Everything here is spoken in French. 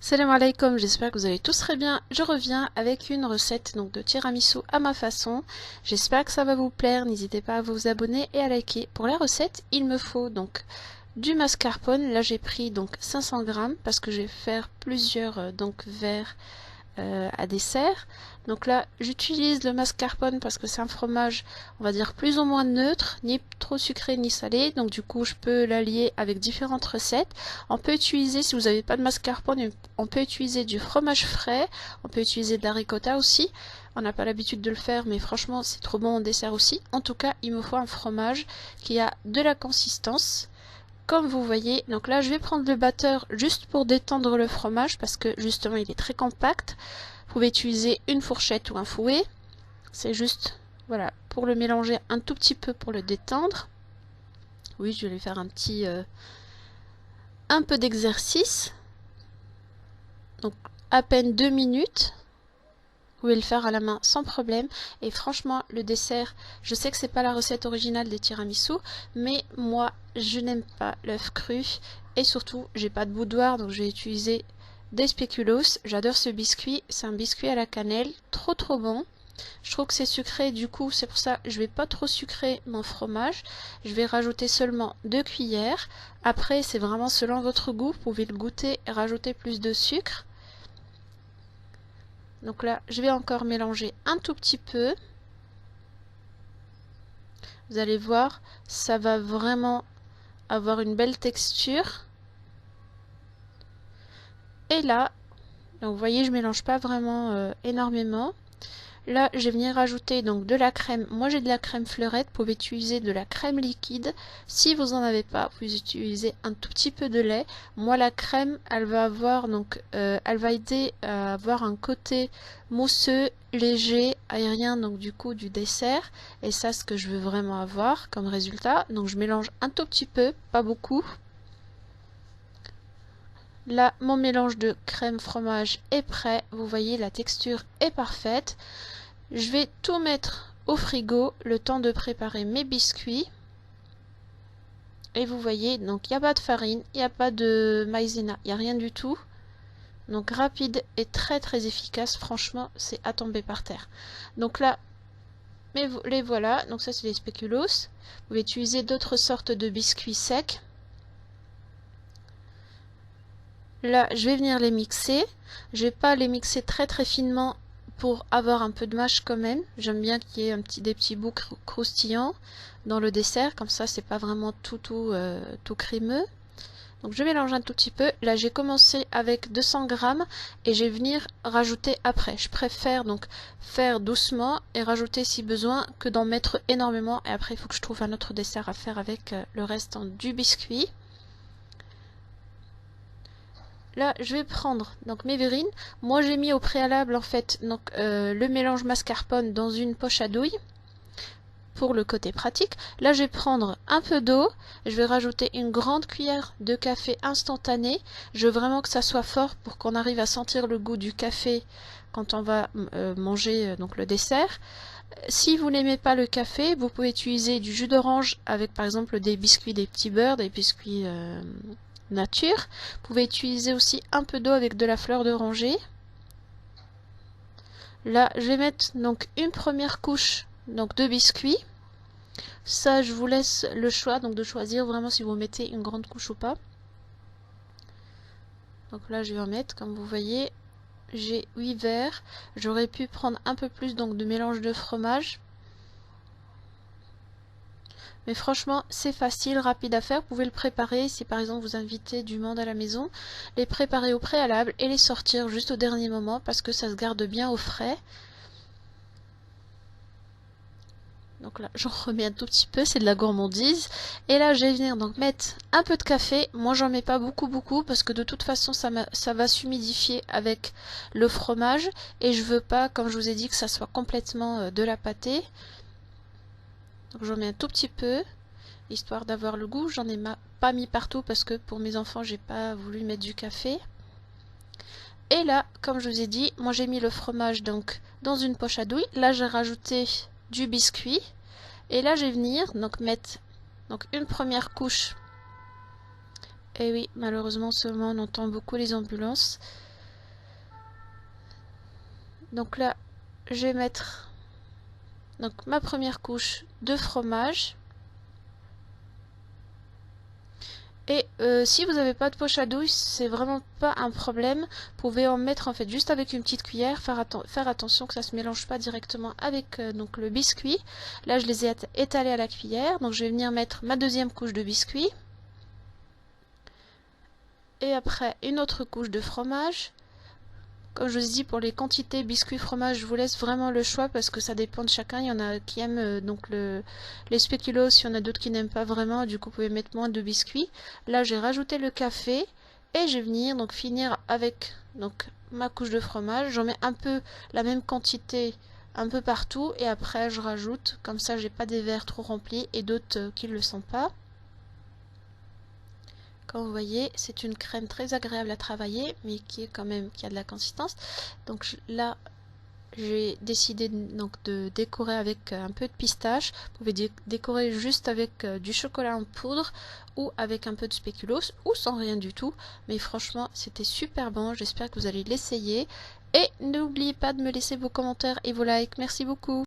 Salam alaikum, j'espère que vous allez tous très bien. Je reviens avec une recette de tiramisu à ma façon. J'espère que ça va vous plaire. N'hésitez pas à vous abonner et à liker. Pour la recette, il me faut donc du mascarpone. Là, j'ai pris 500 grammes parce que je vais faire plusieurs verres à dessert. Donc là, j'utilise le mascarpone parce que c'est un fromage, on va dire plus ou moins neutre, ni trop sucré ni salé. Donc du coup, je peux l'allier avec différentes recettes. On peut utiliser, si vous n'avez pas de mascarpone, on peut utiliser du fromage frais. On peut utiliser de la ricotta aussi. On n'a pas l'habitude de le faire, mais franchement, c'est trop bon en dessert aussi. En tout cas, il me faut un fromage qui a de la consistance. Comme vous voyez, donc là je vais prendre le batteur juste pour détendre le fromage parce que justement il est très compact. Vous pouvez utiliser une fourchette ou un fouet. C'est juste, voilà, pour le mélanger un tout petit peu pour le détendre. Oui, je vais faire un peu d'exercice. Donc à peine 2 minutes. Vous pouvez le faire à la main sans problème. Et franchement, le dessert, je sais que c'est pas la recette originale des tiramisu, mais moi, je n'aime pas l'œuf cru. Et surtout, j'ai pas de boudoir, donc je vais utiliser des spéculoos. J'adore ce biscuit. C'est un biscuit à la cannelle, trop bon. Je trouve que c'est sucré, du coup, c'est pour ça que je vais pas trop sucrer mon fromage. Je vais rajouter seulement 2 cuillères. Après, c'est vraiment selon votre goût. Vous pouvez le goûter et rajouter plus de sucre. Donc là, je vais encore mélanger un tout petit peu. Vous allez voir, ça va vraiment avoir une belle texture. Et là, donc vous voyez, je mélange pas vraiment énormément. Là, je vais venir rajouter de la crème. Moi, j'ai de la crème fleurette. Vous pouvez utiliser de la crème liquide. Si vous en avez pas, vous utilisez un tout petit peu de lait. Moi, la crème, elle va avoir elle va aider à avoir un côté mousseux, léger, aérien, donc du coup du dessert. Et ça, ce que je veux vraiment avoir comme résultat. Donc, je mélange un tout petit peu, pas beaucoup. Là, mon mélange de crème fromage est prêt. Vous voyez, la texture est parfaite. Je vais tout mettre au frigo, le temps de préparer mes biscuits. Et vous voyez, donc il n'y a pas de farine, il n'y a pas de maïzena, il n'y a rien du tout. Donc rapide et très efficace, franchement, c'est à tomber par terre. Donc là, les voilà, donc ça c'est les spéculoos. Vous pouvez utiliser d'autres sortes de biscuits secs. Là, je vais venir les mixer. Je vais pas les mixer très finement pour avoir un peu de mâche quand même. J'aime bien qu'il y ait des petits bouts croustillants dans le dessert. Comme ça, c'est pas vraiment tout crémeux. Donc je mélange un tout petit peu. Là, j'ai commencé avec 200 grammes et je vais venir rajouter après. Je préfère donc faire doucement et rajouter si besoin que d'en mettre énormément. Et après, il faut que je trouve un autre dessert à faire avec le reste du biscuit. Là, je vais prendre mes verrines. Moi, j'ai mis au préalable en fait le mélange mascarpone dans une poche à douille pour le côté pratique. Là, je vais prendre un peu d'eau. Je vais rajouter une grande cuillère de café instantané. Je veux vraiment que ça soit fort pour qu'on arrive à sentir le goût du café quand on va manger le dessert. Si vous n'aimez pas le café, vous pouvez utiliser du jus d'orange avec par exemple des biscuits, des petits beurres, des biscuits nature. Vous pouvez utiliser aussi un peu d'eau avec de la fleur d'oranger. Là, je vais mettre une première couche de biscuits. Ça, je vous laisse le choix de choisir vraiment si vous mettez une grande couche ou pas. Donc là, je vais en mettre, comme vous voyez, j'ai 8 verres. J'aurais pu prendre un peu plus de mélange de fromage. Mais franchement, c'est facile, rapide à faire. Vous pouvez le préparer si par exemple vous invitez du monde à la maison. Les préparer au préalable et les sortir juste au dernier moment parce que ça se garde bien au frais. Donc là, j'en remets un tout petit peu, c'est de la gourmandise. Et là, je vais venir mettre un peu de café. Moi, j'en mets pas beaucoup parce que de toute façon, ça va s'humidifier avec le fromage. Et je veux pas, comme je vous ai dit, que ça soit complètement de la pâtée. Donc j'en mets un tout petit peu, histoire d'avoir le goût. J'en ai pas mis partout parce que pour mes enfants, j'ai pas voulu mettre du café. Et là, comme je vous ai dit, moi j'ai mis le fromage dans une poche à douille. Là, j'ai rajouté du biscuit. Et là, je vais venir mettre une première couche. Et oui, malheureusement, en ce moment, on entend beaucoup les ambulances. Donc là, je vais mettre donc ma première couche de fromage. Et si vous n'avez pas de poche à douille, c'est vraiment pas un problème. Vous pouvez en mettre en fait juste avec une petite cuillère, faire attention que ça se mélange pas directement avec donc le biscuit. Là, je les ai étalés à la cuillère, donc je vais venir mettre ma deuxième couche de biscuit. Et après, une autre couche de fromage. Comme je vous ai dit, pour les quantités biscuits fromage, je vous laisse vraiment le choix parce que ça dépend de chacun. Il y en a qui aiment donc les spéculoos, il y en a d'autres qui n'aiment pas vraiment. Du coup, vous pouvez mettre moins de biscuits. Là, j'ai rajouté le café et je vais venir donc finir avec donc ma couche de fromage. J'en mets un peu la même quantité un peu partout et après je rajoute. Comme ça, j'ai pas des verres trop remplis et d'autres qui ne le sont pas. Comme vous voyez, c'est une crème très agréable à travailler, mais qui est quand même qui a de la consistance. Donc là, j'ai décidé donc de décorer avec un peu de pistache. Vous pouvez décorer juste avec du chocolat en poudre ou avec un peu de spéculoos ou sans rien du tout. Mais franchement, c'était super bon. J'espère que vous allez l'essayer. Et n'oubliez pas de me laisser vos commentaires et vos likes. Merci beaucoup.